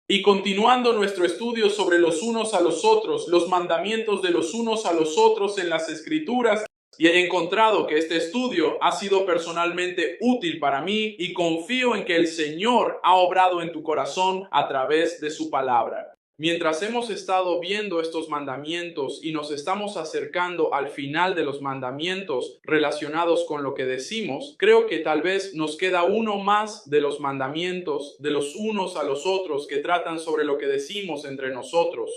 Y continuando nuestro estudio sobre los unos a los otros, los mandamientos de los unos a los otros en las Escrituras, y he encontrado que este estudio ha sido personalmente útil para mí y confío en que el Señor ha obrado en tu corazón a través de su palabra. Mientras hemos estado viendo estos mandamientos y nos estamos acercando al final de los mandamientos relacionados con lo que decimos, creo que tal vez nos queda uno más de los mandamientos de los unos a los otros que tratan sobre lo que decimos entre nosotros.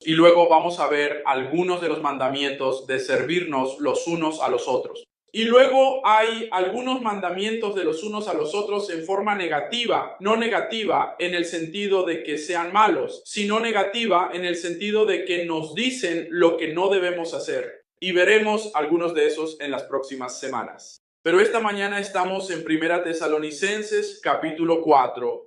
Y luego vamos a ver algunos de los mandamientos de servirnos los unos a los otros. Y luego hay algunos mandamientos de los unos a los otros en forma negativa, no negativa en el sentido de que sean malos, sino negativa en el sentido de que nos dicen lo que no debemos hacer. Y veremos algunos de esos en las próximas semanas. Pero esta mañana estamos en 1 Tesalonicenses capítulo 4.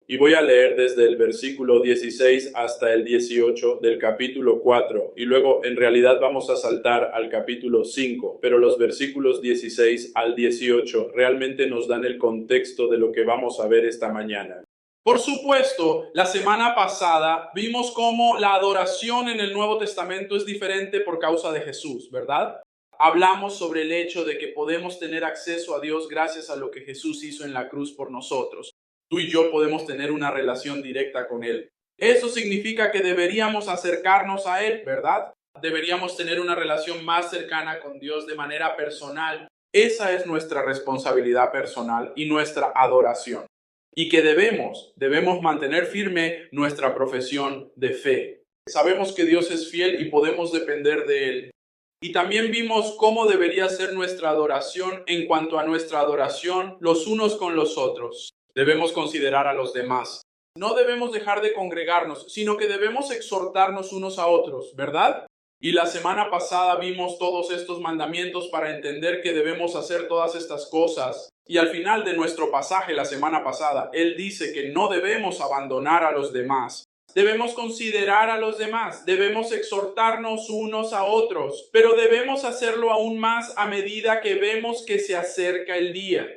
Y voy a leer desde el versículo 16 hasta el 18 del capítulo 4. Y luego en realidad vamos a saltar al capítulo 5. Pero los versículos 16 al 18 realmente nos dan el contexto de lo que vamos a ver esta mañana. Por supuesto, la semana pasada vimos cómo la adoración en el Nuevo Testamento es diferente por causa de Jesús, ¿verdad? Hablamos sobre el hecho de que podemos tener acceso a Dios gracias a lo que Jesús hizo en la cruz por nosotros. Tú y yo podemos tener una relación directa con Él. Eso significa que deberíamos acercarnos a Él, ¿verdad? Deberíamos tener una relación más cercana con Dios de manera personal. Esa es nuestra responsabilidad personal y nuestra adoración. Y que debemos mantener firme nuestra profesión de fe. Sabemos que Dios es fiel y podemos depender de Él. Y también vimos cómo debería ser nuestra adoración en cuanto a nuestra adoración los unos con los otros. Debemos considerar a los demás. No debemos dejar de congregarnos, sino que debemos exhortarnos unos a otros, ¿verdad? Y la semana pasada vimos todos estos mandamientos para entender que debemos hacer todas estas cosas. Y al final de nuestro pasaje la semana pasada, Él dice que no debemos abandonar a los demás. Debemos considerar a los demás, debemos exhortarnos unos a otros, pero debemos hacerlo aún más a medida que vemos que se acerca el día.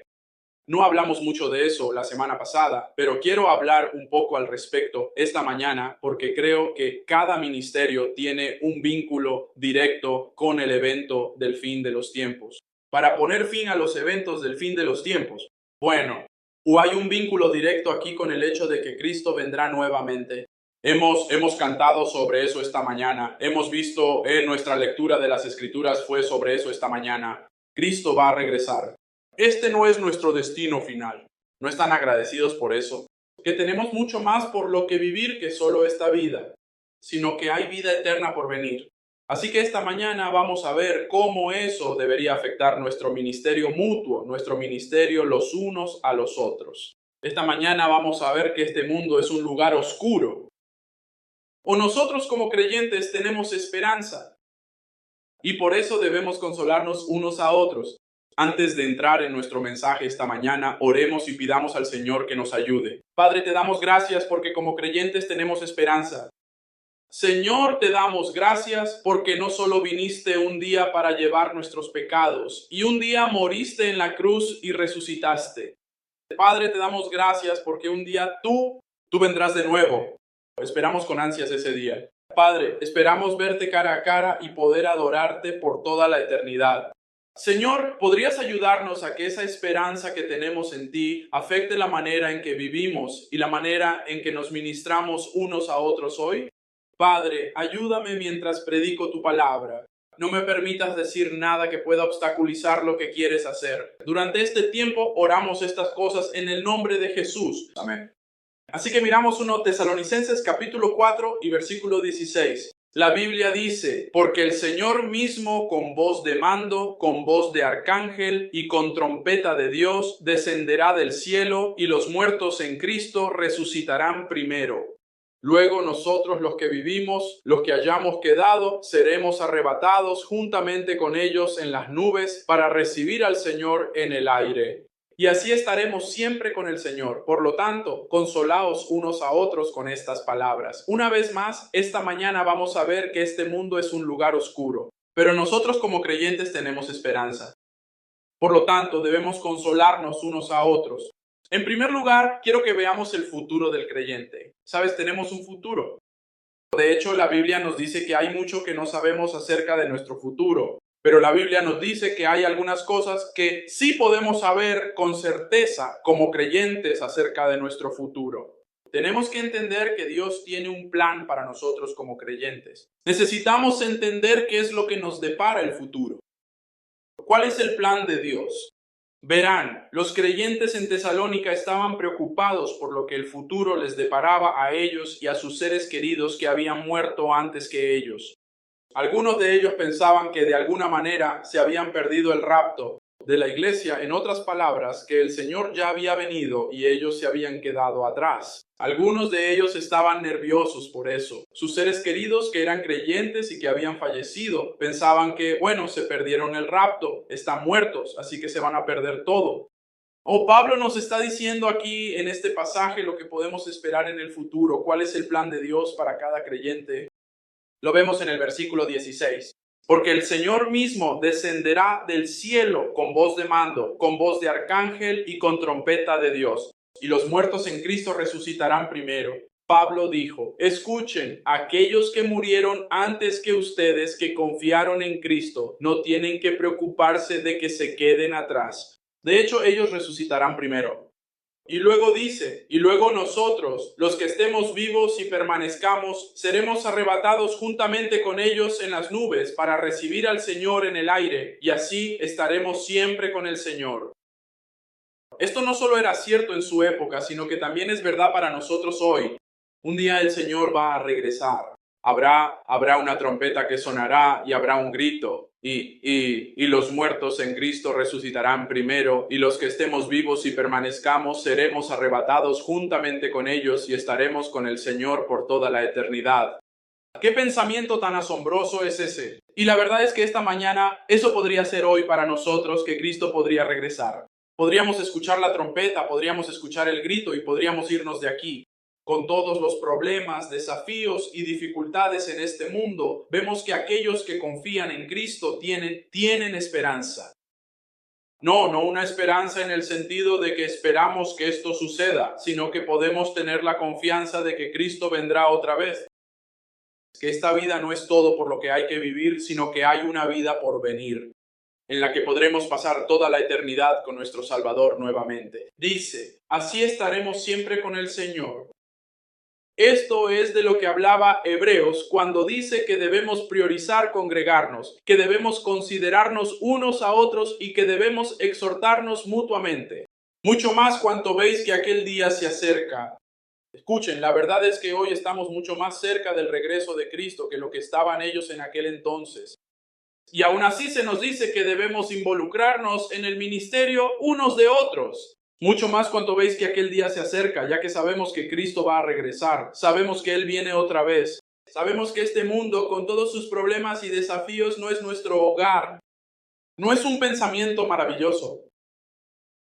No hablamos mucho de eso la semana pasada, pero quiero hablar un poco al respecto esta mañana porque creo que cada ministerio tiene un vínculo directo con el evento del fin de los tiempos. Para poner fin a los eventos del fin de los tiempos, bueno, o hay un vínculo directo aquí con el hecho de que Cristo vendrá nuevamente. Hemos cantado sobre eso esta mañana. Hemos visto nuestra lectura de las Escrituras fue sobre eso esta mañana. Cristo va a regresar. Este no es nuestro destino final. ¿No están agradecidos por eso? Que tenemos mucho más por lo que vivir que solo esta vida, sino que hay vida eterna por venir. Así que esta mañana vamos a ver cómo eso debería afectar nuestro ministerio mutuo, nuestro ministerio los unos a los otros. Esta mañana vamos a ver que este mundo es un lugar oscuro. O nosotros como creyentes tenemos esperanza. Y por eso debemos consolarnos unos a otros. Antes de entrar en nuestro mensaje esta mañana, oremos y pidamos al Señor que nos ayude. Padre, te damos gracias porque como creyentes tenemos esperanza. Señor, te damos gracias porque no solo viniste un día para llevar nuestros pecados, y un día moriste en la cruz y resucitaste. Padre, te damos gracias porque un día tú vendrás de nuevo. Esperamos con ansias ese día. Padre, esperamos verte cara a cara y poder adorarte por toda la eternidad. Señor, ¿podrías ayudarnos a que esa esperanza que tenemos en ti afecte la manera en que vivimos y la manera en que nos ministramos unos a otros hoy? Padre, ayúdame mientras predico tu palabra. No me permitas decir nada que pueda obstaculizar lo que quieres hacer. Durante este tiempo oramos estas cosas en el nombre de Jesús. Amén. Así que miramos 1 Tesalonicenses capítulo 4 y versículo 16. La Biblia dice, porque el Señor mismo con voz de mando, con voz de arcángel y con trompeta de Dios descenderá del cielo y los muertos en Cristo resucitarán primero. Luego nosotros los que vivimos, los que hayamos quedado, seremos arrebatados juntamente con ellos en las nubes para recibir al Señor en el aire. Y así estaremos siempre con el Señor. Por lo tanto, consolaos unos a otros con estas palabras. Una vez más, esta mañana vamos a ver que este mundo es un lugar oscuro, pero nosotros como creyentes tenemos esperanza. Por lo tanto, debemos consolarnos unos a otros. En primer lugar, quiero que veamos el futuro del creyente. ¿Sabes? Tenemos un futuro. De hecho, la Biblia nos dice que hay mucho que no sabemos acerca de nuestro futuro, pero la Biblia nos dice que hay algunas cosas que sí podemos saber con certeza como creyentes acerca de nuestro futuro. Tenemos que entender que Dios tiene un plan para nosotros como creyentes. Necesitamos entender qué es lo que nos depara el futuro. ¿Cuál es el plan de Dios? Verán, los creyentes en Tesalónica estaban preocupados por lo que el futuro les deparaba a ellos y a sus seres queridos que habían muerto antes que ellos. Algunos de ellos pensaban que de alguna manera se habían perdido el rapto de la iglesia, en otras palabras, que el Señor ya había venido y ellos se habían quedado atrás. Algunos de ellos estaban nerviosos por eso. Sus seres queridos que eran creyentes y que habían fallecido pensaban que, bueno, se perdieron el rapto, están muertos, así que se van a perder todo. Pablo nos está diciendo aquí en este pasaje lo que podemos esperar en el futuro, cuál es el plan de Dios para cada creyente. Lo vemos en el versículo 16. Porque el Señor mismo descenderá del cielo con voz de mando, con voz de arcángel y con trompeta de Dios. Y los muertos en Cristo resucitarán primero. Pablo dijo, escuchen, aquellos que murieron antes que ustedes que confiaron en Cristo, no tienen que preocuparse de que se queden atrás. De hecho, ellos resucitarán primero. Y luego dice, y luego nosotros, los que estemos vivos y permanezcamos, seremos arrebatados juntamente con ellos en las nubes para recibir al Señor en el aire, y así estaremos siempre con el Señor. Esto no solo era cierto en su época, sino que también es verdad para nosotros hoy. Un día el Señor va a regresar. Habrá una trompeta que sonará y habrá un grito. Y los muertos en Cristo resucitarán primero, y los que estemos vivos y permanezcamos seremos arrebatados juntamente con ellos y estaremos con el Señor por toda la eternidad. ¿Qué pensamiento tan asombroso es ese? Y la verdad es que esta mañana eso podría ser hoy para nosotros, que Cristo podría regresar. Podríamos escuchar la trompeta, podríamos escuchar el grito y podríamos irnos de aquí. Con todos los problemas, desafíos y dificultades en este mundo, vemos que aquellos que confían en Cristo tienen esperanza. No una esperanza en el sentido de que esperamos que esto suceda, sino que podemos tener la confianza de que Cristo vendrá otra vez. Que esta vida no es todo por lo que hay que vivir, sino que hay una vida por venir, en la que podremos pasar toda la eternidad con nuestro Salvador nuevamente. Dice, así estaremos siempre con el Señor. Esto es de lo que hablaba Hebreos cuando dice que debemos priorizar congregarnos, que debemos considerarnos unos a otros y que debemos exhortarnos mutuamente. Mucho más cuanto veis que aquel día se acerca. Escuchen, la verdad es que hoy estamos mucho más cerca del regreso de Cristo que lo que estaban ellos en aquel entonces. Y aún así se nos dice que debemos involucrarnos en el ministerio unos de otros. Mucho más cuando veis que aquel día se acerca, ya que sabemos que Cristo va a regresar, sabemos que Él viene otra vez, sabemos que este mundo con todos sus problemas y desafíos no es nuestro hogar. No es un pensamiento maravilloso.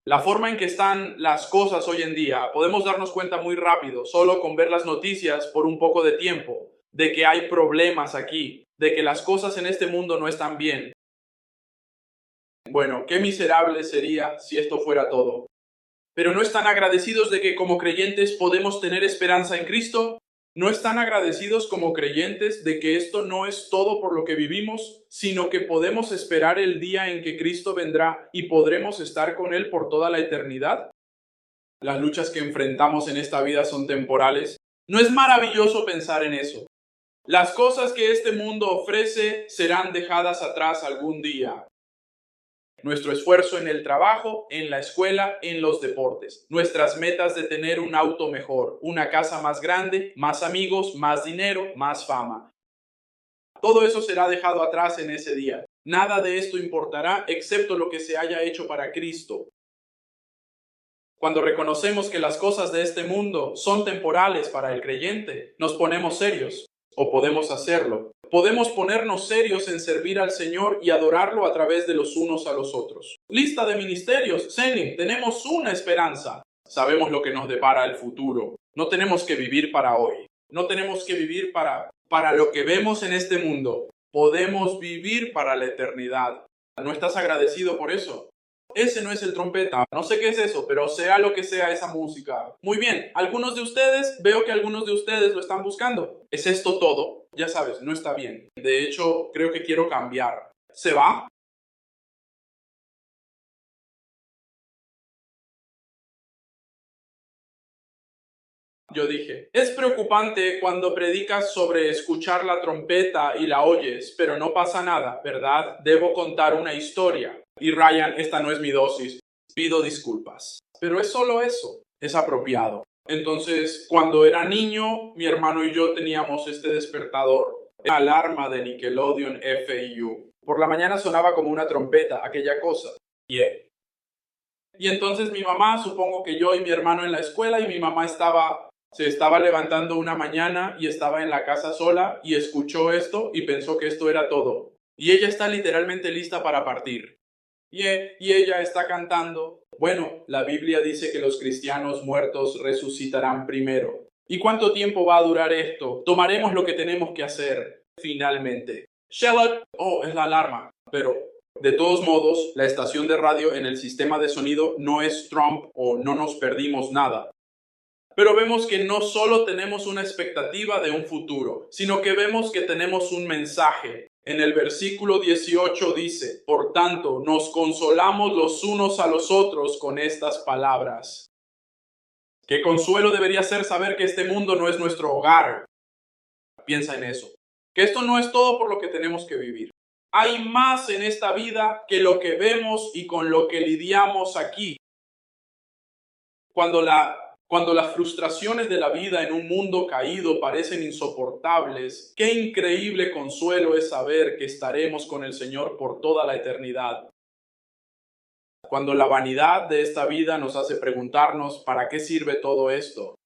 La forma en que están las cosas hoy en día, podemos darnos cuenta muy rápido, solo con ver las noticias por un poco de tiempo, de que hay problemas aquí, de que las cosas en este mundo no están bien. Bueno, qué miserable sería si esto fuera todo. Pero ¿no están agradecidos de que como creyentes podemos tener esperanza en Cristo? ¿No están agradecidos como creyentes de que esto no es todo por lo que vivimos, sino que podemos esperar el día en que Cristo vendrá y podremos estar con Él por toda la eternidad? Las luchas que enfrentamos en esta vida son temporales. ¿No es maravilloso pensar en eso? Las cosas que este mundo ofrece serán dejadas atrás algún día. Nuestro esfuerzo en el trabajo, en la escuela, en los deportes. Nuestras metas de tener un auto mejor, una casa más grande, más amigos, más dinero, más fama. Todo eso será dejado atrás en ese día. Nada de esto importará excepto lo que se haya hecho para Cristo. Cuando reconocemos que las cosas de este mundo son temporales para el creyente, nos ponemos serios. O podemos hacerlo. Podemos ponernos serios en servir al Señor y adorarlo a través de los unos a los otros. Lista de ministerios, Zenin, tenemos una esperanza. Sabemos lo que nos depara el futuro. No tenemos que vivir para hoy. No tenemos que vivir para lo que vemos en este mundo. Podemos vivir para la eternidad. ¿No estás agradecido por eso? ese no es el trompeta. No sé qué es eso, pero sea lo que sea esa música. Muy bien, algunos de ustedes, veo que algunos de ustedes lo están buscando. ¿Es esto todo? Ya sabes, no está bien. De hecho, creo que quiero cambiar. ¿Se va? Yo dije, es preocupante cuando predicas sobre escuchar la trompeta y la oyes, pero no pasa nada, ¿verdad? Debo contar una historia. Y Ryan, esta no es mi dosis. Pido disculpas. Pero es solo eso. Es apropiado. Entonces, cuando era niño, mi hermano y yo teníamos este despertador, la alarma de Nickelodeon FIU. Por la mañana sonaba como una trompeta, aquella cosa. Yeah. Y entonces mi mamá, supongo que yo y mi hermano en la escuela, y mi mamá se estaba levantando una mañana y estaba en la casa sola y escuchó esto y pensó que esto era todo. Y ella está literalmente lista para partir. Y ella está cantando. Bueno, la Biblia dice que los cristianos muertos resucitarán primero. ¿Y cuánto tiempo va a durar esto? Tomaremos lo que tenemos que hacer, finalmente. Sherlock, oh, es la alarma. Pero, de todos modos, la estación de radio en el sistema de sonido no es Trump o no nos perdimos nada. Pero vemos que no solo tenemos una expectativa de un futuro, sino que vemos que tenemos un mensaje. En el versículo 18 dice, por tanto, nos consolamos los unos a los otros con estas palabras. Qué consuelo debería ser saber que este mundo no es nuestro hogar. Piensa en eso. Que esto no es todo por lo que tenemos que vivir. Hay más en esta vida que lo que vemos y con lo que lidiamos aquí. Cuando las frustraciones de la vida en un mundo caído parecen insoportables, qué increíble consuelo es saber que estaremos con el Señor por toda la eternidad. Cuando la vanidad de esta vida nos hace preguntarnos ¿para qué sirve todo esto?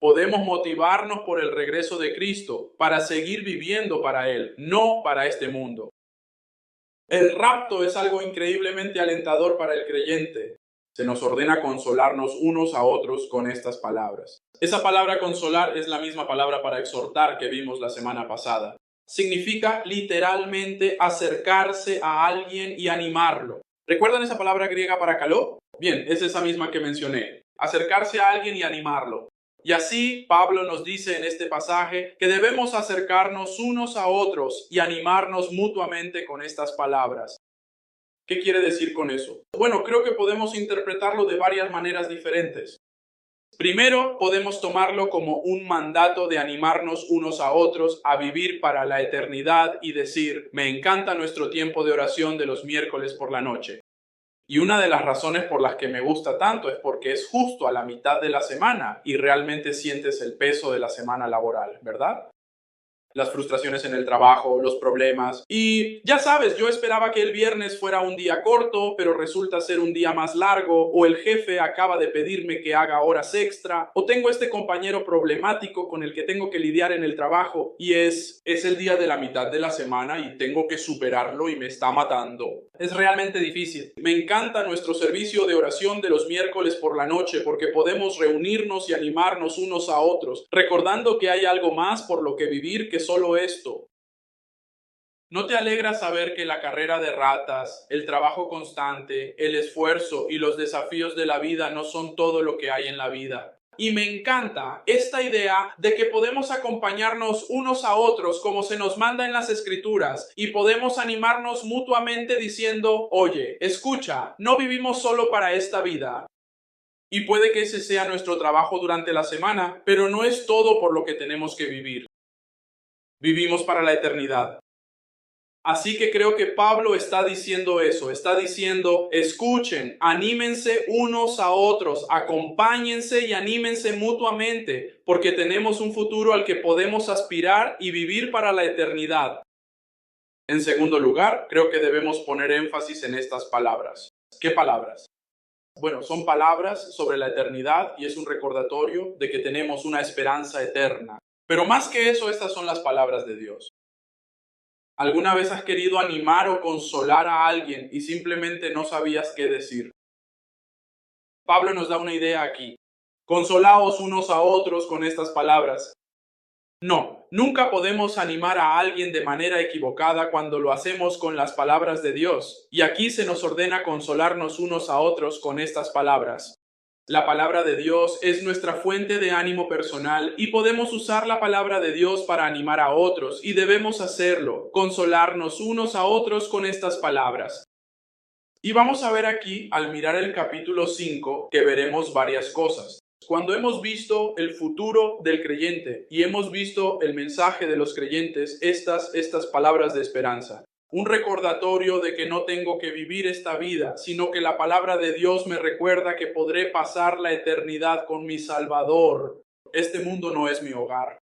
Podemos motivarnos por el regreso de Cristo para seguir viviendo para Él, no para este mundo. El rapto es algo increíblemente alentador para el creyente. Se nos ordena consolarnos unos a otros con estas palabras. Esa palabra consolar es la misma palabra para exhortar que vimos la semana pasada. Significa literalmente acercarse a alguien y animarlo. ¿Recuerdan esa palabra griega para caló? Bien, es esa misma que mencioné. Acercarse a alguien y animarlo. Y así Pablo nos dice en este pasaje que debemos acercarnos unos a otros y animarnos mutuamente con estas palabras. ¿Qué quiere decir con eso? Bueno, creo que podemos interpretarlo de varias maneras diferentes. Primero, podemos tomarlo como un mandato de animarnos unos a otros a vivir para la eternidad y decir, me encanta nuestro tiempo de oración de los miércoles por la noche. Y una de las razones por las que me gusta tanto es porque es justo a la mitad de la semana y realmente sientes el peso de la semana laboral, ¿verdad? Las frustraciones en el trabajo, los problemas. Y ya sabes, yo esperaba que el viernes fuera un día corto, pero resulta ser un día más largo, o el jefe acaba de pedirme que haga horas extra, o tengo este compañero problemático con el que tengo que lidiar en el trabajo y es el día de la mitad de la semana y tengo que superarlo y me está matando. Es realmente difícil. Me encanta nuestro servicio de oración de los miércoles por la noche porque podemos reunirnos y animarnos unos a otros, recordando que hay algo más por lo que vivir que solo esto. ¿No te alegra saber que la carrera de ratas, el trabajo constante, el esfuerzo y los desafíos de la vida no son todo lo que hay en la vida? Y me encanta esta idea de que podemos acompañarnos unos a otros como se nos manda en las escrituras y podemos animarnos mutuamente diciendo, oye, escucha, no vivimos solo para esta vida. Y puede que ese sea nuestro trabajo durante la semana, pero no es todo por lo que tenemos que vivir. Vivimos para la eternidad. Así que creo que Pablo está diciendo eso, está diciendo, escuchen, anímense unos a otros, acompáñense y anímense mutuamente, porque tenemos un futuro al que podemos aspirar y vivir para la eternidad. En segundo lugar, creo que debemos poner énfasis en estas palabras. ¿Qué palabras? Bueno, son palabras sobre la eternidad y es un recordatorio de que tenemos una esperanza eterna. Pero más que eso, estas son las palabras de Dios. ¿Alguna vez has querido animar o consolar a alguien y simplemente no sabías qué decir? Pablo nos da una idea aquí. Consolaos unos a otros con estas palabras. No, nunca podemos animar a alguien de manera equivocada cuando lo hacemos con las palabras de Dios. Y aquí se nos ordena consolarnos unos a otros con estas palabras. La palabra de Dios es nuestra fuente de ánimo personal y podemos usar la palabra de Dios para animar a otros y debemos hacerlo, consolarnos unos a otros con estas palabras. Y vamos a ver aquí, al mirar el capítulo 5, que veremos varias cosas. Cuando hemos visto el futuro del creyente y hemos visto el mensaje de los creyentes, estas palabras de esperanza. Un recordatorio de que no tengo que vivir esta vida, sino que la palabra de Dios me recuerda que podré pasar la eternidad con mi Salvador. Este mundo no es mi hogar.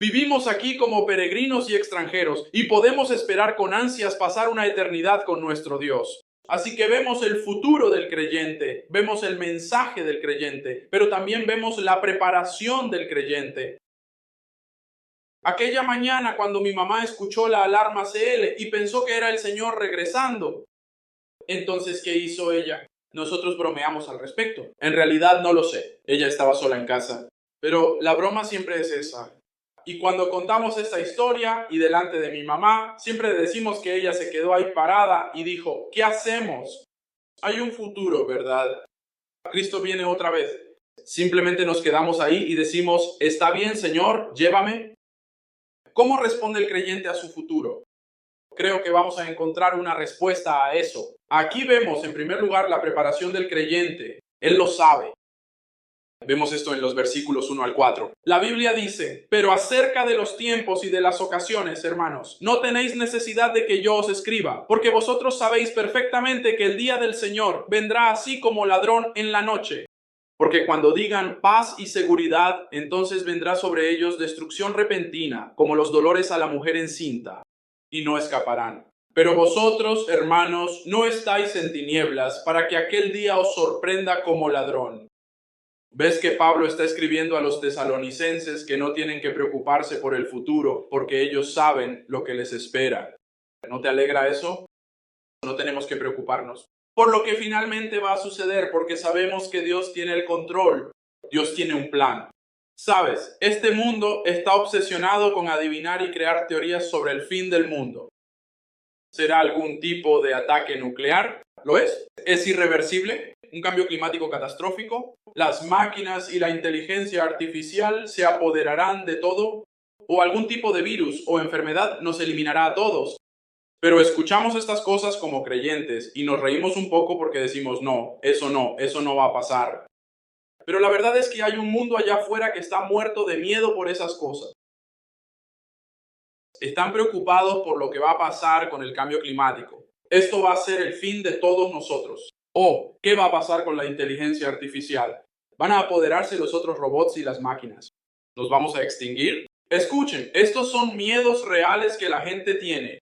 Vivimos aquí como peregrinos y extranjeros y podemos esperar con ansias pasar una eternidad con nuestro Dios. Así que vemos el futuro del creyente, vemos el mensaje del creyente, pero también vemos la preparación del creyente. Aquella mañana cuando mi mamá escuchó la alarma CL y pensó que era el Señor regresando, entonces, ¿qué hizo ella? Nosotros bromeamos al respecto. En realidad no lo sé, ella estaba sola en casa. Pero la broma siempre es esa. Y cuando contamos esta historia y delante de mi mamá, siempre decimos que ella se quedó ahí parada y dijo, ¿qué hacemos? Hay un futuro, ¿verdad? Cristo viene otra vez. Simplemente nos quedamos ahí y decimos, ¿está bien, Señor? Llévame. ¿Cómo responde el creyente a su futuro? Creo que vamos a encontrar una respuesta a eso. Aquí vemos, en primer lugar, la preparación del creyente. Él lo sabe. Vemos esto en los versículos 1 al 4. La Biblia dice, pero acerca de los tiempos y de las ocasiones, hermanos, no tenéis necesidad de que yo os escriba, porque vosotros sabéis perfectamente que el día del Señor vendrá así como ladrón en la noche. Porque cuando digan paz y seguridad, entonces vendrá sobre ellos destrucción repentina, como los dolores a la mujer encinta, y no escaparán. Pero vosotros, hermanos, no estáis en tinieblas, para que aquel día os sorprenda como ladrón. ¿Ves que Pablo está escribiendo a los tesalonicenses que no tienen que preocuparse por el futuro, porque ellos saben lo que les espera? ¿No te alegra eso? No tenemos que preocuparnos por lo que finalmente va a suceder, porque sabemos que Dios tiene el control. Dios tiene un plan. Sabes, este mundo está obsesionado con adivinar y crear teorías sobre el fin del mundo. ¿Será algún tipo de ataque nuclear? ¿Lo es? ¿Es irreversible? ¿Un cambio climático catastrófico? ¿Las máquinas y la inteligencia artificial se apoderarán de todo? ¿O algún tipo de virus o enfermedad nos eliminará a todos? Pero escuchamos estas cosas como creyentes y nos reímos un poco porque decimos, no va a pasar. Pero la verdad es que hay un mundo allá afuera que está muerto de miedo por esas cosas. Están preocupados por lo que va a pasar con el cambio climático. Esto va a ser el fin de todos nosotros. ¿O qué va a pasar con la inteligencia artificial? ¿Van a apoderarse los otros robots y las máquinas? ¿Nos vamos a extinguir? Escuchen, estos son miedos reales que la gente tiene.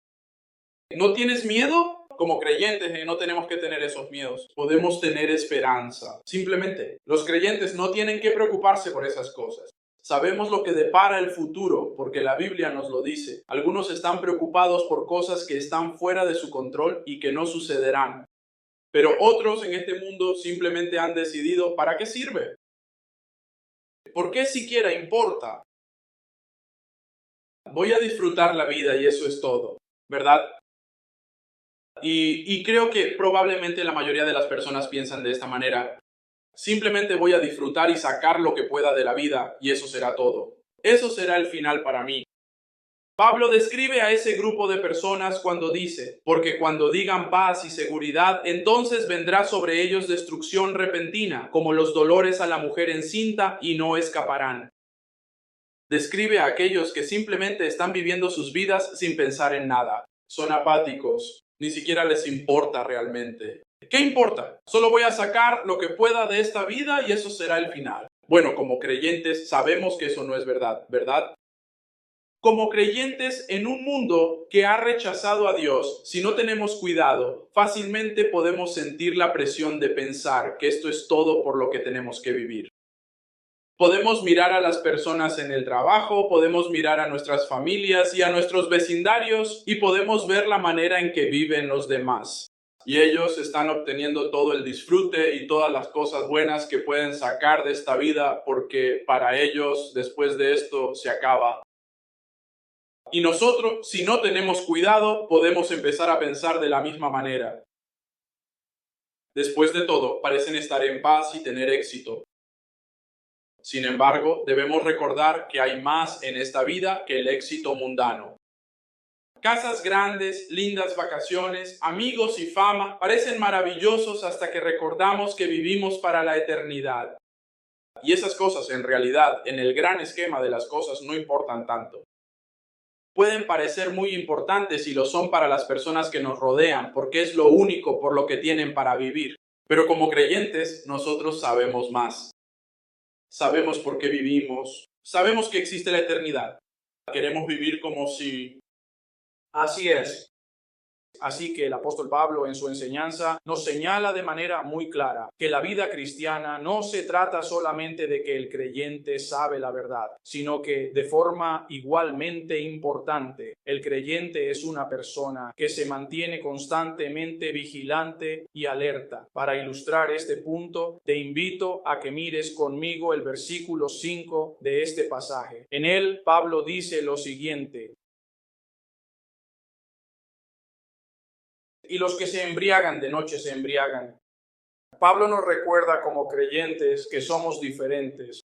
¿No tienes miedo? Como creyentes no tenemos que tener esos miedos. Podemos tener esperanza. Simplemente, los creyentes no tienen que preocuparse por esas cosas. Sabemos lo que depara el futuro, porque la Biblia nos lo dice. Algunos están preocupados por cosas que están fuera de su control y que no sucederán. Pero otros en este mundo simplemente han decidido, ¿para qué sirve? ¿Por qué siquiera importa? Voy a disfrutar la vida y eso es todo, ¿verdad? Y creo que probablemente la mayoría de las personas piensan de esta manera. Simplemente voy a disfrutar y sacar lo que pueda de la vida y eso será todo. Eso será el final para mí. Pablo describe a ese grupo de personas cuando dice, porque cuando digan paz y seguridad, entonces vendrá sobre ellos destrucción repentina, como los dolores a la mujer encinta y no escaparán. Describe a aquellos que simplemente están viviendo sus vidas sin pensar en nada. Son apáticos, ni siquiera les importa realmente. ¿Qué importa? Solo voy a sacar lo que pueda de esta vida y eso será el final. Bueno, como creyentes sabemos que eso no es verdad, ¿verdad? Como creyentes en un mundo que ha rechazado a Dios, si no tenemos cuidado, fácilmente podemos sentir la presión de pensar que esto es todo por lo que tenemos que vivir. Podemos mirar a las personas en el trabajo, podemos mirar a nuestras familias y a nuestros vecindarios y podemos ver la manera en que viven los demás. y ellos están obteniendo todo el disfrute y todas las cosas buenas que pueden sacar de esta vida, porque para ellos después de esto se acaba. Y nosotros, si no tenemos cuidado, podemos empezar a pensar de la misma manera. Después de todo, parecen estar en paz y tener éxito. Sin embargo, debemos recordar que hay más en esta vida que el éxito mundano. Casas grandes, lindas vacaciones, amigos y fama parecen maravillosos hasta que recordamos que vivimos para la eternidad. Y esas cosas en realidad, en el gran esquema de las cosas, no importan tanto. Pueden parecer muy importantes y lo son para las personas que nos rodean, porque es lo único por lo que tienen para vivir. Pero como creyentes, nosotros sabemos más. Sabemos por qué vivimos. Sabemos que existe la eternidad. Queremos vivir como si... Así es. Así que el apóstol Pablo en su enseñanza nos señala de manera muy clara que la vida cristiana no se trata solamente de que el creyente sabe la verdad, sino que de forma igualmente importante, el creyente es una persona que se mantiene constantemente vigilante y alerta. Para ilustrar este punto, te invito a que mires conmigo el versículo 5 de este pasaje. En él, Pablo dice lo siguiente: y los que se embriagan de noche se embriagan. Pablo nos recuerda como creyentes que somos diferentes.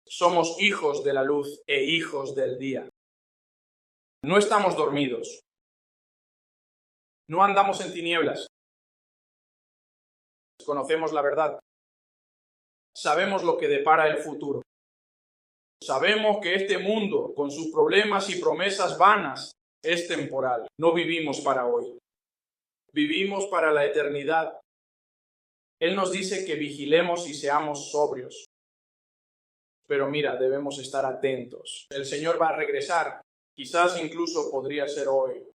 Somos hijos de la luz e hijos del día. No estamos dormidos. No andamos en tinieblas. Conocemos la verdad. Sabemos lo que depara el futuro. Sabemos que este mundo, con sus problemas y promesas vanas, es temporal. No vivimos para hoy. Vivimos para la eternidad. Él nos dice que vigilemos y seamos sobrios. Pero mira, debemos estar atentos. El Señor va a regresar. Quizás incluso podría ser hoy.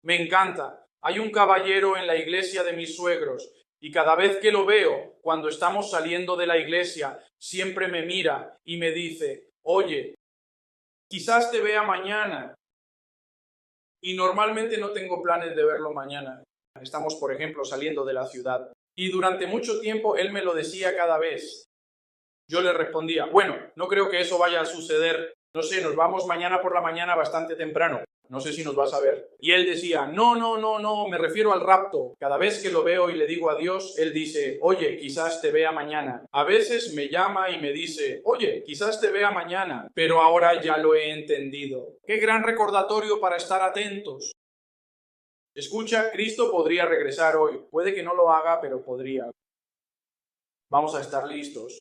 Me encanta. Hay un caballero en la iglesia de mis suegros y cada vez que lo veo, cuando estamos saliendo de la iglesia, siempre me mira y me dice: oye, quizás te vea mañana. Y normalmente no tengo planes de verlo mañana. Estamos, por ejemplo, saliendo de la ciudad. Y durante mucho tiempo él me lo decía cada vez. Yo le respondía: bueno, no creo que eso vaya a suceder. No sé, nos vamos mañana por la mañana bastante temprano. No sé si nos vas a ver. Y él decía: no, me refiero al rapto. Cada vez que lo veo y le digo adiós, él dice: oye, quizás te vea mañana. A veces me llama y me dice: oye, quizás te vea mañana. Pero ahora ya lo he entendido. Qué gran recordatorio para estar atentos. Escucha, Cristo podría regresar hoy. Puede que no lo haga, pero podría. Vamos a estar listos.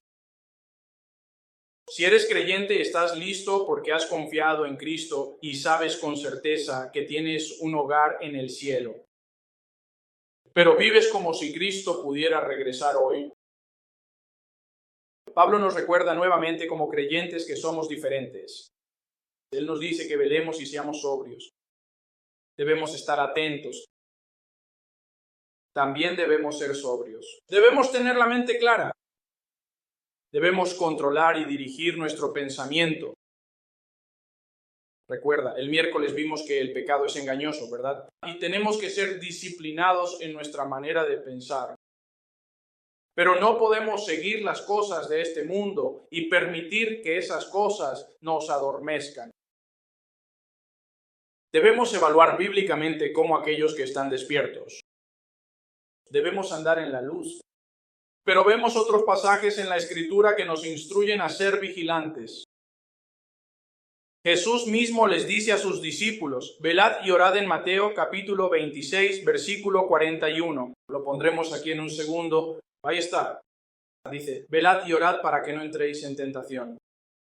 Si eres creyente, estás listo porque has confiado en Cristo y sabes con certeza que tienes un hogar en el cielo. Pero vives como si Cristo pudiera regresar hoy. Pablo nos recuerda nuevamente como creyentes que somos diferentes. Él nos dice que velemos y seamos sobrios. Debemos estar atentos. También debemos ser sobrios. Debemos tener la mente clara. Debemos controlar y dirigir nuestro pensamiento. Recuerda, el miércoles vimos que el pecado es engañoso, ¿verdad? Y tenemos que ser disciplinados en nuestra manera de pensar. Pero no podemos seguir las cosas de este mundo y permitir que esas cosas nos adormezcan. Debemos evaluar bíblicamente como aquellos que están despiertos. Debemos andar en la luz. Pero vemos otros pasajes en la Escritura que nos instruyen a ser vigilantes. Jesús mismo les dice a sus discípulos: velad y orad en Mateo capítulo 26, versículo 41. Lo pondremos aquí en un segundo. Ahí está. Dice: velad y orad para que no entréis en tentación.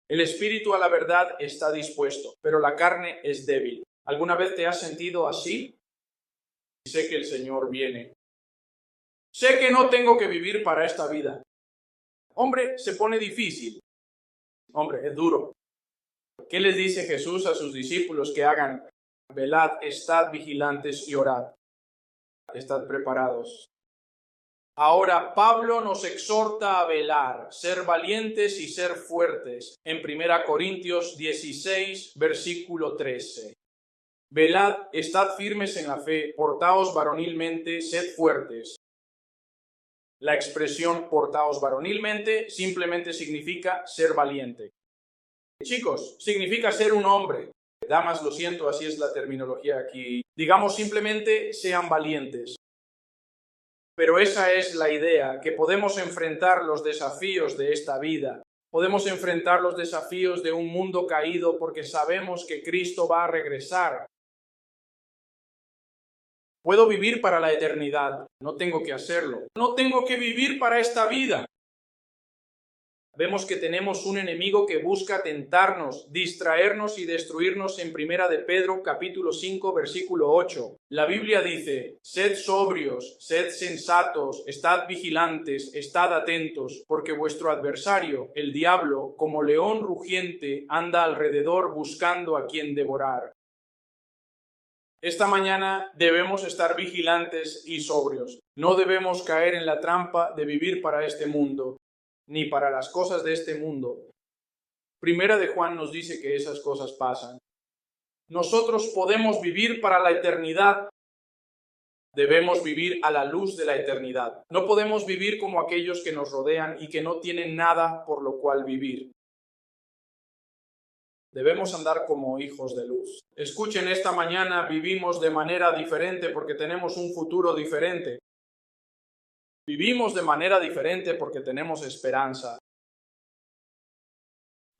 El espíritu a la verdad está dispuesto, pero la carne es débil. ¿Alguna vez te has sentido así? Sé que el Señor viene. Sé que no tengo que vivir para esta vida. Hombre, se pone difícil. Hombre, es duro. ¿Qué les dice Jesús a sus discípulos que hagan? Velad, estad vigilantes y orad. Estad preparados. Ahora Pablo nos exhorta a velar, ser valientes y ser fuertes. En 1 Corintios 16, versículo 13. Velad, estad firmes en la fe, portaos varonilmente, sed fuertes. La expresión portaos varonilmente simplemente significa ser valiente. Chicos, significa ser un hombre. Damas, lo siento, así es la terminología aquí. Digamos simplemente sean valientes. Pero esa es la idea, que podemos enfrentar los desafíos de esta vida. Podemos enfrentar los desafíos de un mundo caído porque sabemos que Cristo va a regresar. Puedo vivir para la eternidad, no tengo que hacerlo. No tengo que vivir para esta vida. Vemos que tenemos un enemigo que busca tentarnos, distraernos y destruirnos en 1 de Pedro capítulo 5 versículo 8. La Biblia dice, sed sobrios, sed sensatos, estad vigilantes, estad atentos, porque vuestro adversario, el diablo, como león rugiente, anda alrededor buscando a quien devorar. Esta mañana debemos estar vigilantes y sobrios. No debemos caer en la trampa de vivir para este mundo, ni para las cosas de este mundo. Primera de Juan nos dice que esas cosas pasan. Nosotros podemos vivir para la eternidad. Debemos vivir a la luz de la eternidad. No podemos vivir como aquellos que nos rodean y que no tienen nada por lo cual vivir. Debemos andar como hijos de luz. Escuchen, esta mañana vivimos de manera diferente porque tenemos un futuro diferente. Vivimos de manera diferente porque tenemos esperanza.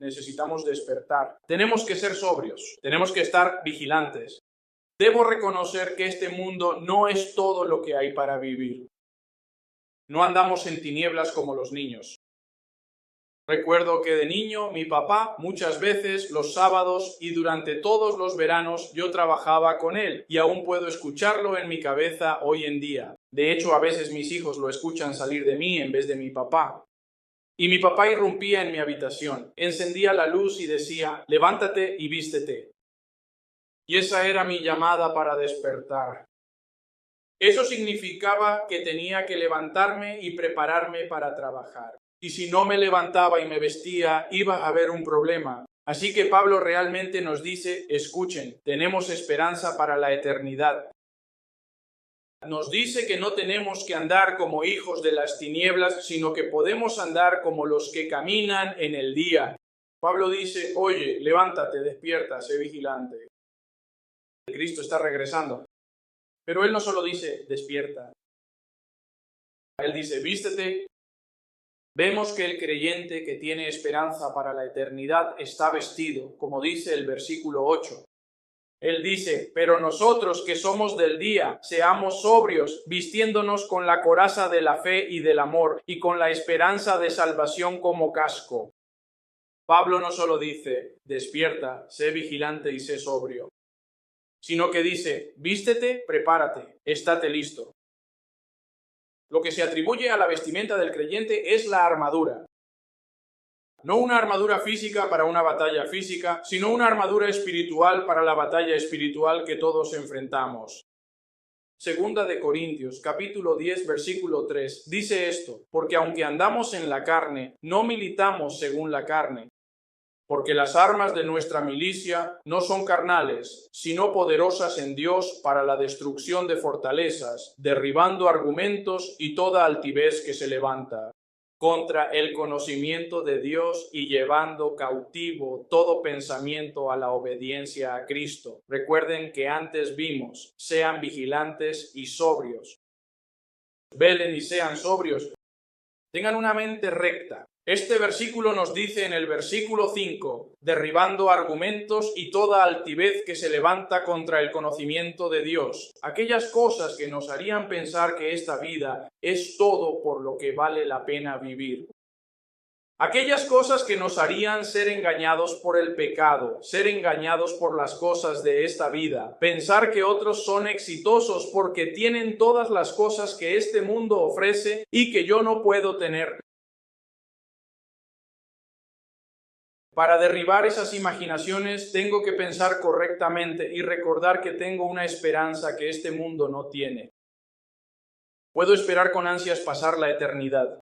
Necesitamos despertar. Tenemos que ser sobrios. Tenemos que estar vigilantes. Debo reconocer que este mundo no es todo lo que hay para vivir. No andamos en tinieblas como los niños. Recuerdo que de niño mi papá muchas veces los sábados y durante todos los veranos yo trabajaba con él y aún puedo escucharlo en mi cabeza hoy en día. De hecho, a veces mis hijos lo escuchan salir de mí en vez de mi papá. Y mi papá irrumpía en mi habitación, encendía la luz y decía, levántate y vístete. Y esa era mi llamada para despertar. Eso significaba que tenía que levantarme y prepararme para trabajar. Y si no me levantaba y me vestía, iba a haber un problema. Así que Pablo realmente nos dice, escuchen, tenemos esperanza para la eternidad. Nos dice que no tenemos que andar como hijos de las tinieblas, sino que podemos andar como los que caminan en el día. Pablo dice, oye, levántate, despierta, sé vigilante. Cristo está regresando. Pero él no solo dice, despierta. Él dice, vístete. Vemos que el creyente que tiene esperanza para la eternidad está vestido, como dice el versículo 8. Él dice, pero nosotros que somos del día, seamos sobrios, vistiéndonos con la coraza de la fe y del amor, y con la esperanza de salvación como casco. Pablo no solo dice, despierta, sé vigilante y sé sobrio, sino que dice, vístete, prepárate, estate listo. Lo que se atribuye a la vestimenta del creyente es la armadura. No una armadura física para una batalla física, sino una armadura espiritual para la batalla espiritual que todos enfrentamos. Segunda de Corintios, capítulo 10, versículo 3, dice esto, porque aunque andamos en la carne, no militamos según la carne, porque las armas de nuestra milicia no son carnales, sino poderosas en Dios para la destrucción de fortalezas, derribando argumentos y toda altivez que se levanta contra el conocimiento de Dios y llevando cautivo todo pensamiento a la obediencia a Cristo. Recuerden que antes vimos, sean vigilantes y sobrios. Velen y sean sobrios. Tengan una mente recta. Este versículo nos dice en el versículo 5, derribando argumentos y toda altivez que se levanta contra el conocimiento de Dios, aquellas cosas que nos harían pensar que esta vida es todo por lo que vale la pena vivir. Aquellas cosas que nos harían ser engañados por el pecado, ser engañados por las cosas de esta vida, pensar que otros son exitosos porque tienen todas las cosas que este mundo ofrece y que yo no puedo tener. Para derribar esas imaginaciones tengo que pensar correctamente y recordar que tengo una esperanza que este mundo no tiene. Puedo esperar con ansias pasar la eternidad.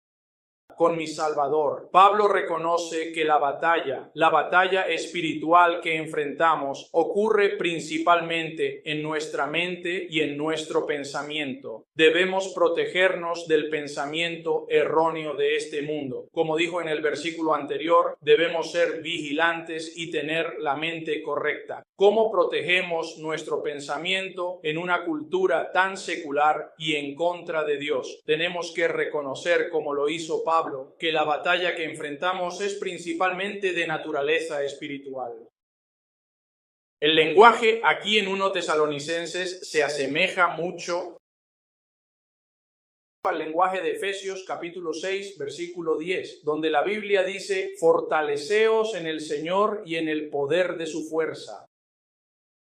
con mi Salvador. Pablo reconoce que la batalla espiritual que enfrentamos ocurre principalmente en nuestra mente y en nuestro pensamiento. Debemos protegernos del pensamiento erróneo de este mundo. Como dijo en el versículo anterior, debemos ser vigilantes y tener la mente correcta. ¿Cómo protegemos nuestro pensamiento en una cultura tan secular y en contra de Dios? Tenemos que reconocer, como lo hizo Pablo, que la batalla que enfrentamos es principalmente de naturaleza espiritual. El lenguaje aquí en 1 Tesalonicenses se asemeja mucho al lenguaje de Efesios capítulo 6, versículo 10, donde la Biblia dice: fortaleceos en el Señor y en el poder de su fuerza.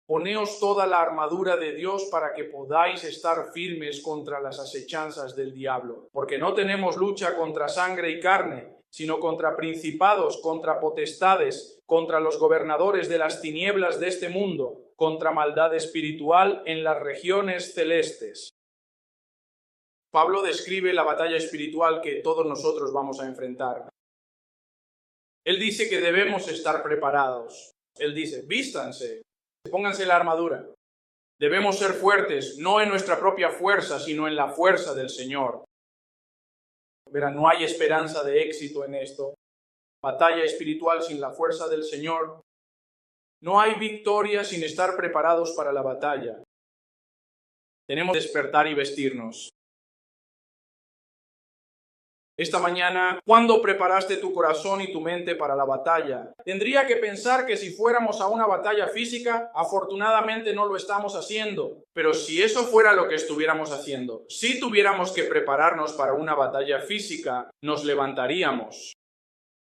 Poneos toda la armadura de Dios para que podáis estar firmes contra las acechanzas del diablo, porque no tenemos lucha contra sangre y carne, sino contra principados, contra potestades, contra los gobernadores de las tinieblas de este mundo, contra maldad espiritual en las regiones celestes. Pablo describe la batalla espiritual que todos nosotros vamos a enfrentar. Él dice que debemos estar preparados. Él dice: vístanse, pónganse la armadura. Debemos ser fuertes, no en nuestra propia fuerza, sino en la fuerza del Señor. Verán, no hay esperanza de éxito en esto. Batalla espiritual sin la fuerza del Señor. No hay victoria sin estar preparados para la batalla. Tenemos que despertar y vestirnos. Esta mañana, ¿cuándo preparaste tu corazón y tu mente para la batalla? Tendría que pensar que si fuéramos a una batalla física, afortunadamente no lo estamos haciendo. Pero si eso fuera lo que estuviéramos haciendo, si tuviéramos que prepararnos para una batalla física, nos levantaríamos.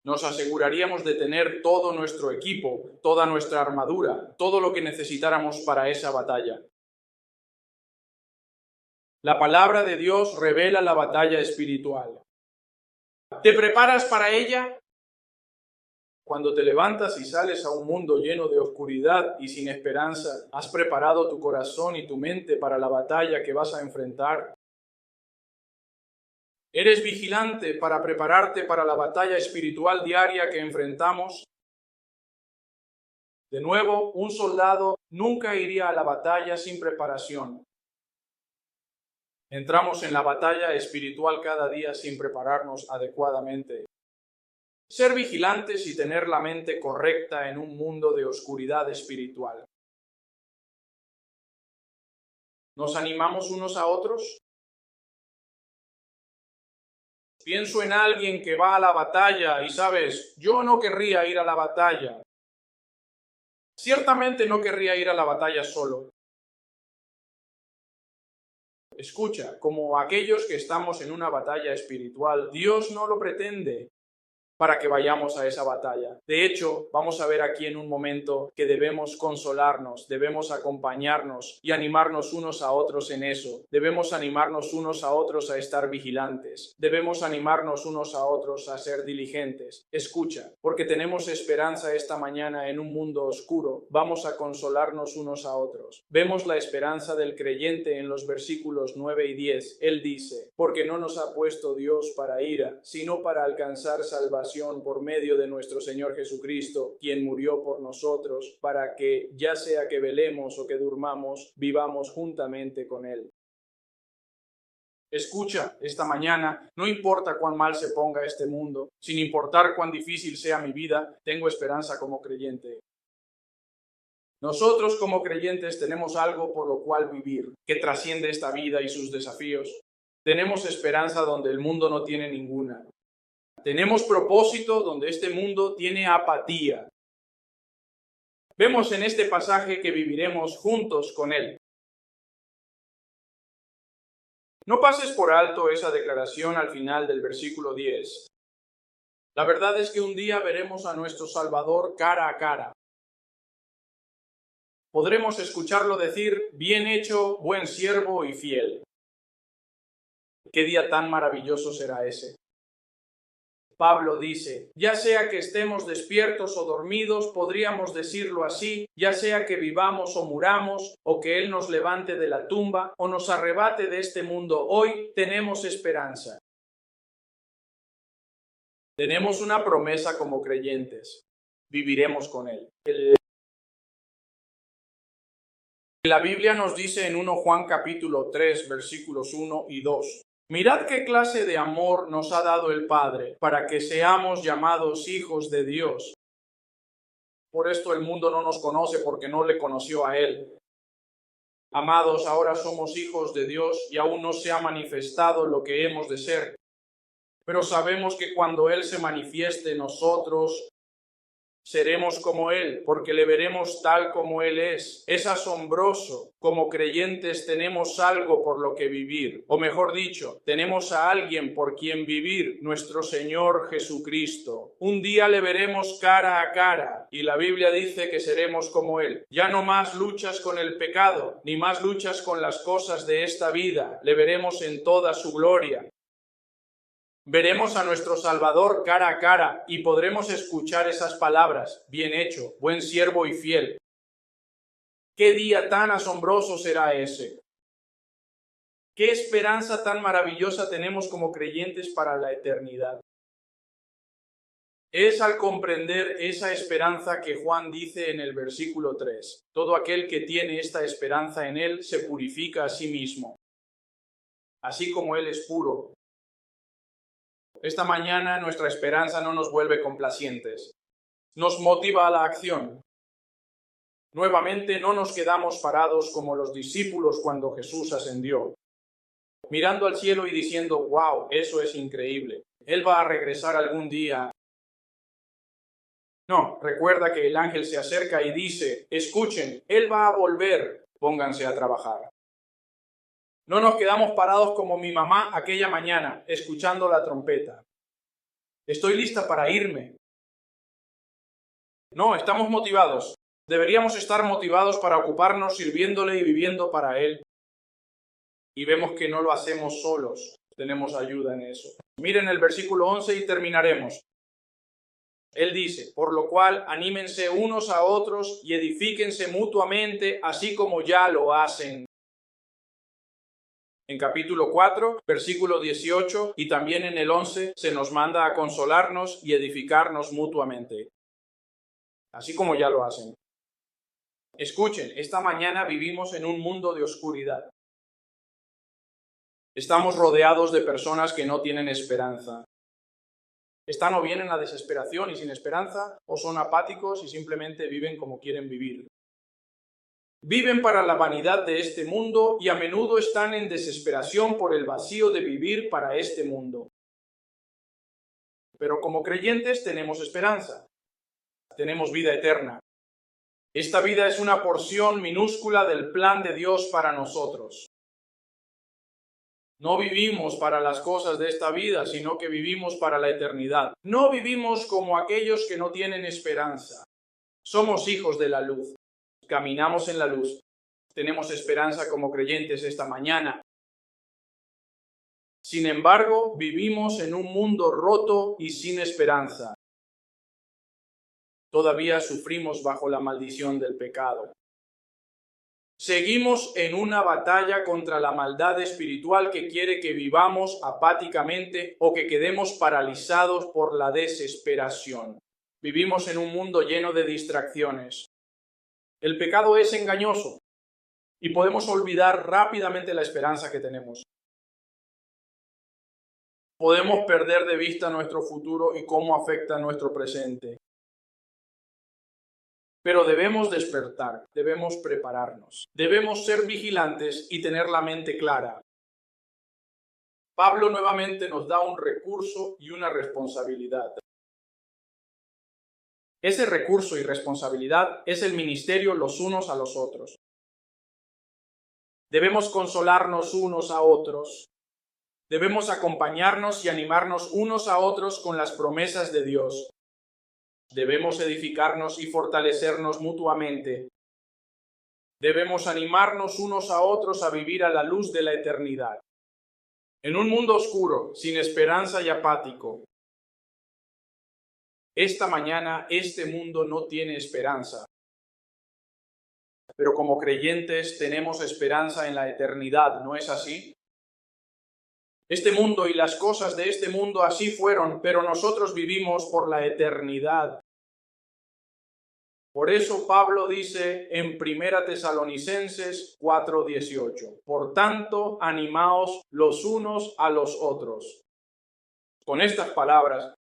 Nos aseguraríamos de tener todo nuestro equipo, toda nuestra armadura, todo lo que necesitáramos para esa batalla. La palabra de Dios revela la batalla espiritual. ¿Te preparas para ella? Cuando te levantas y sales a un mundo lleno de oscuridad y sin esperanza, ¿has preparado tu corazón y tu mente para la batalla que vas a enfrentar? ¿Eres vigilante para prepararte para la batalla espiritual diaria que enfrentamos? De nuevo, un soldado nunca iría a la batalla sin preparación. Entramos en la batalla espiritual cada día sin prepararnos adecuadamente. Ser vigilantes y tener la mente correcta en un mundo de oscuridad espiritual. ¿Nos animamos unos a otros? Pienso en alguien que va a la batalla y sabes, yo no querría ir a la batalla. Ciertamente no querría ir a la batalla solo. Escucha, como aquellos que estamos en una batalla espiritual, Dios no lo pretende para que vayamos a esa batalla. De hecho, vamos a ver aquí en un momento que debemos consolarnos, debemos acompañarnos y animarnos unos a otros en eso. Debemos animarnos unos a otros a estar vigilantes. Debemos animarnos unos a otros a ser diligentes. Escucha, porque tenemos esperanza esta mañana en un mundo oscuro. Vamos a consolarnos unos a otros. Vemos la esperanza del creyente en los versículos 9 y 10. Él dice: porque no nos ha puesto Dios para ira, sino para alcanzar salvación por medio de nuestro Señor Jesucristo, quien murió por nosotros, para que, ya sea que velemos o que durmamos, vivamos juntamente con Él. Escucha, esta mañana, no importa cuán mal se ponga este mundo, sin importar cuán difícil sea mi vida, tengo esperanza como creyente. Nosotros como creyentes tenemos algo por lo cual vivir, que trasciende esta vida y sus desafíos. Tenemos esperanza donde el mundo no tiene ninguna. Tenemos propósito donde este mundo tiene apatía. Vemos en este pasaje que viviremos juntos con Él. No pases por alto esa declaración al final del versículo 10. La verdad es que un día veremos a nuestro Salvador cara a cara. Podremos escucharlo decir: bien hecho, buen siervo y fiel. ¿Qué día tan maravilloso será ese? Pablo dice: ya sea que estemos despiertos o dormidos, podríamos decirlo así, ya sea que vivamos o muramos, o que Él nos levante de la tumba, o nos arrebate de este mundo, hoy tenemos esperanza. Tenemos una promesa como creyentes. Viviremos con Él. La Biblia nos dice en 1 Juan capítulo 3, versículos 1 y 2. Mirad qué clase de amor nos ha dado el Padre, para que seamos llamados hijos de Dios. Por esto el mundo no nos conoce, porque no le conoció a Él. Amados, ahora somos hijos de Dios y aún no se ha manifestado lo que hemos de ser. Pero sabemos que cuando Él se manifieste, nosotros seremos como Él, porque le veremos tal como Él es. Es asombroso. Como creyentes tenemos algo por lo que vivir, o mejor dicho, tenemos a alguien por quien vivir, nuestro Señor Jesucristo. Un día le veremos cara a cara, y la Biblia dice que seremos como Él. Ya no más luchas con el pecado, ni más luchas con las cosas de esta vida. Le veremos en toda su gloria. Veremos a nuestro Salvador cara a cara y podremos escuchar esas palabras: bien hecho, buen siervo y fiel. ¿Qué día tan asombroso será ese? ¿Qué esperanza tan maravillosa tenemos como creyentes para la eternidad? Es al comprender esa esperanza que Juan dice en el versículo 3. Todo aquel que tiene esta esperanza en Él se purifica a sí mismo, así como Él es puro. Esta mañana nuestra esperanza no nos vuelve complacientes, nos motiva a la acción. Nuevamente no nos quedamos parados como los discípulos cuando Jesús ascendió, mirando al cielo y diciendo: wow, eso es increíble, Él va a regresar algún día. No, recuerda que el ángel se acerca y dice: escuchen, Él va a volver, pónganse a trabajar. No nos quedamos parados como mi mamá aquella mañana, escuchando la trompeta. Estoy lista para irme. No, estamos motivados. Deberíamos estar motivados para ocuparnos sirviéndole y viviendo para Él. Y vemos que no lo hacemos solos. Tenemos ayuda en eso. Miren el versículo 11 y terminaremos. Él dice: por lo cual anímense unos a otros y edifíquense mutuamente, así como ya lo hacen. En capítulo 4, versículo 18 y también en el 11 se nos manda a consolarnos y edificarnos mutuamente, así como ya lo hacen. Escuchen, esta mañana vivimos en un mundo de oscuridad. Estamos rodeados de personas que no tienen esperanza. Están o bien en la desesperación y sin esperanza, o son apáticos y simplemente viven como quieren vivir. Viven para la vanidad de este mundo y a menudo están en desesperación por el vacío de vivir para este mundo. Pero como creyentes tenemos esperanza, tenemos vida eterna. Esta vida es una porción minúscula del plan de Dios para nosotros. No vivimos para las cosas de esta vida, sino que vivimos para la eternidad. No vivimos como aquellos que no tienen esperanza. Somos hijos de la luz. Caminamos en la luz. Tenemos esperanza como creyentes esta mañana. Sin embargo, vivimos en un mundo roto y sin esperanza. Todavía sufrimos bajo la maldición del pecado. Seguimos en una batalla contra la maldad espiritual que quiere que vivamos apáticamente o que quedemos paralizados por la desesperación. Vivimos en un mundo lleno de distracciones. El pecado es engañoso y podemos olvidar rápidamente la esperanza que tenemos. Podemos perder de vista nuestro futuro y cómo afecta nuestro presente. Pero debemos despertar, debemos prepararnos, debemos ser vigilantes y tener la mente clara. Pablo nuevamente nos da un recurso y una responsabilidad. Ese recurso y responsabilidad es el ministerio los unos a los otros. Debemos consolarnos unos a otros. Debemos acompañarnos y animarnos unos a otros con las promesas de Dios. Debemos edificarnos y fortalecernos mutuamente. Debemos animarnos unos a otros a vivir a la luz de la eternidad. En un mundo oscuro, sin esperanza y apático, esta mañana este mundo no tiene esperanza. Pero como creyentes tenemos esperanza en la eternidad, ¿no es así? Este mundo y las cosas de este mundo así fueron, pero nosotros vivimos por la eternidad. Por eso Pablo dice en 1 Tesalonicenses 4:18, por tanto, animaos los unos a los otros. Con estas palabras,